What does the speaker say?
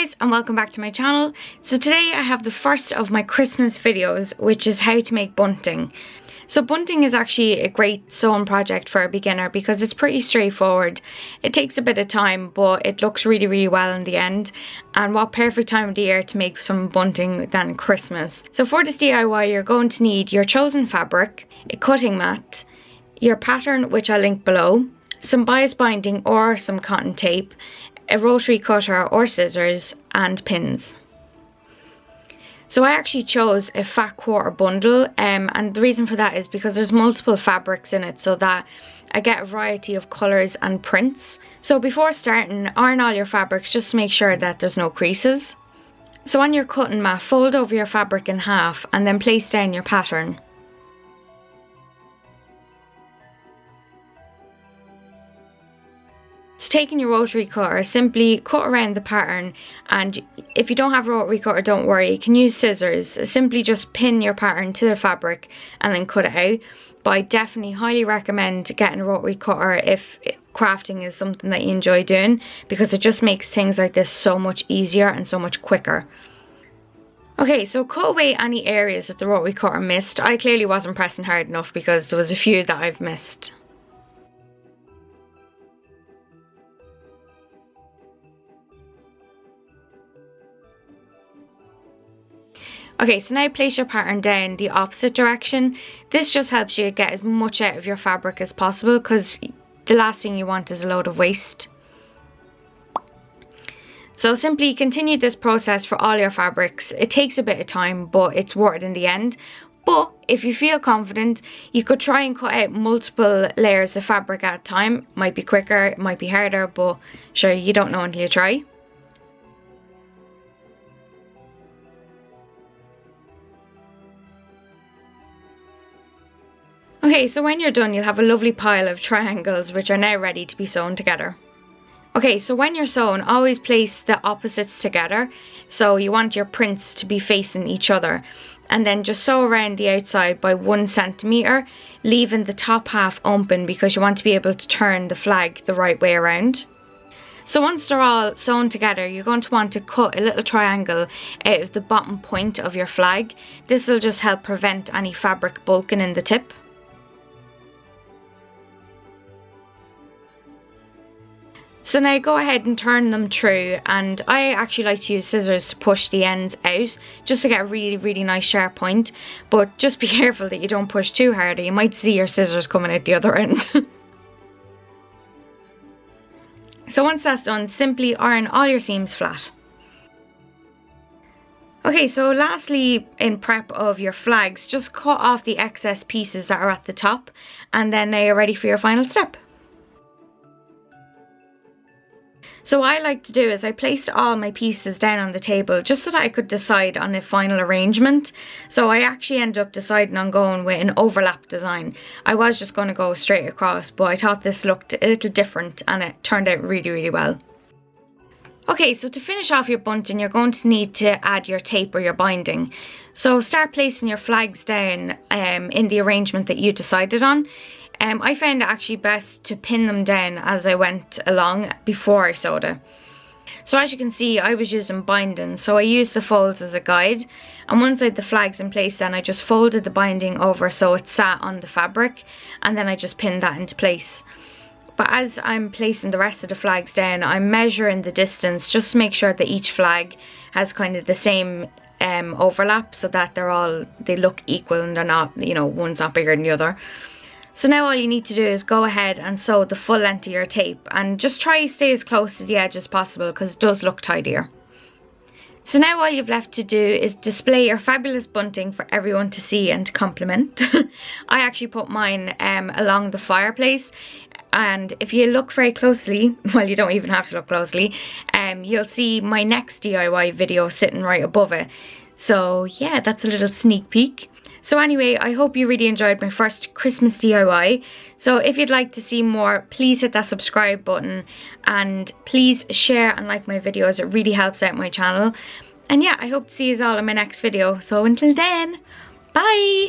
guys, and welcome back to my channel. So today I have the first of my Christmas videos, which is how to make bunting. So bunting is actually a great sewing project for a beginner because it's pretty straightforward. It takes a bit of time, but it looks really well in the end. And what perfect time of the year to make some bunting than Christmas. So for this DIY, you're going to need your chosen fabric, a cutting mat, your pattern, which I'll link below, some bias binding or some cotton tape, a rotary cutter or scissors, and pins. So I actually chose a fat quarter bundle, and the reason for that is because there's multiple fabrics in it so that I get a variety of colours and prints. So before starting, iron all your fabrics just to make sure that there's no creases. So on your cutting mat, fold over your fabric in half and then place down your pattern. So taking your rotary cutter, simply cut around the pattern, and if you don't have a rotary cutter, don't worry, you can use scissors. Simply just pin your pattern to the fabric and then cut it out. But I definitely highly recommend getting a rotary cutter if crafting is something that you enjoy doing, because it just makes things like this so much easier and so much quicker. Okay, so cut away any areas that the rotary cutter missed. I clearly wasn't pressing hard enough because there was a few that I've missed. Okay, so now place your pattern down the opposite direction. This just helps you get as much out of your fabric as possible, because the last thing you want is a load of waste. So simply continue this process for all your fabrics. It takes a bit of time, but it's worth it in the end. But if you feel confident, you could try and cut out multiple layers of fabric at a time. Might be quicker, it might be harder, but sure, you don't know until you try. Okay, so when you're done, you'll have a lovely pile of triangles which are now ready to be sewn together. Okay, so when you're sewing, always place the opposites together. So you want your prints to be facing each other. And then just sew around the outside by 1 centimetre, leaving the top half open because you want to be able to turn the flag the right way around. So once they're all sewn together, you're going to want to cut a little triangle out of the bottom point of your flag. This will just help prevent any fabric bulking in the tip. So now go ahead and turn them through, and I actually like to use scissors to push the ends out just to get a really nice sharp point, but just be careful that you don't push too hard or you might see your scissors coming out the other end. So once that's done, simply iron all your seams flat. Okay, so lastly, in prep of your flags, just cut off the excess pieces that are at the top, and then now you're ready for your final step. So what I like to do is I placed all my pieces down on the table just so that I could decide on a final arrangement. So I actually ended up deciding on going with an overlap design. I was just going to go straight across, but I thought this looked a little different and it turned out really well. Okay, so to finish off your bunting, you're going to need to add your tape or your binding. So start placing your flags down in the arrangement that you decided on. I found it actually best to pin them down as I went along before I sewed it. So as you can see, I was using binding, so I used the folds as a guide, and once I had the flags in place, then I just folded the binding over so it sat on the fabric, and then I just pinned that into place. But as I'm placing the rest of the flags down, I'm measuring the distance just to make sure that each flag has kind of the same overlap, so that they look equal and they're not, you know, one's not bigger than the other. So now all you need to do is go ahead and sew the full length of your tape, and just try to stay as close to the edge as possible because it does look tidier. So now all you've left to do is display your fabulous bunting for everyone to see and to compliment. I actually put mine along the fireplace, and if you look very closely, well, you don't even have to look closely, you'll see my next DIY video sitting right above it. So yeah, that's a little sneak peek. So anyway, I hope you really enjoyed my first Christmas DIY. So if you'd like to see more, please hit that subscribe button, and please share and like my videos. It really helps out my channel. And yeah, I hope to see you all in my next video. So until then, bye!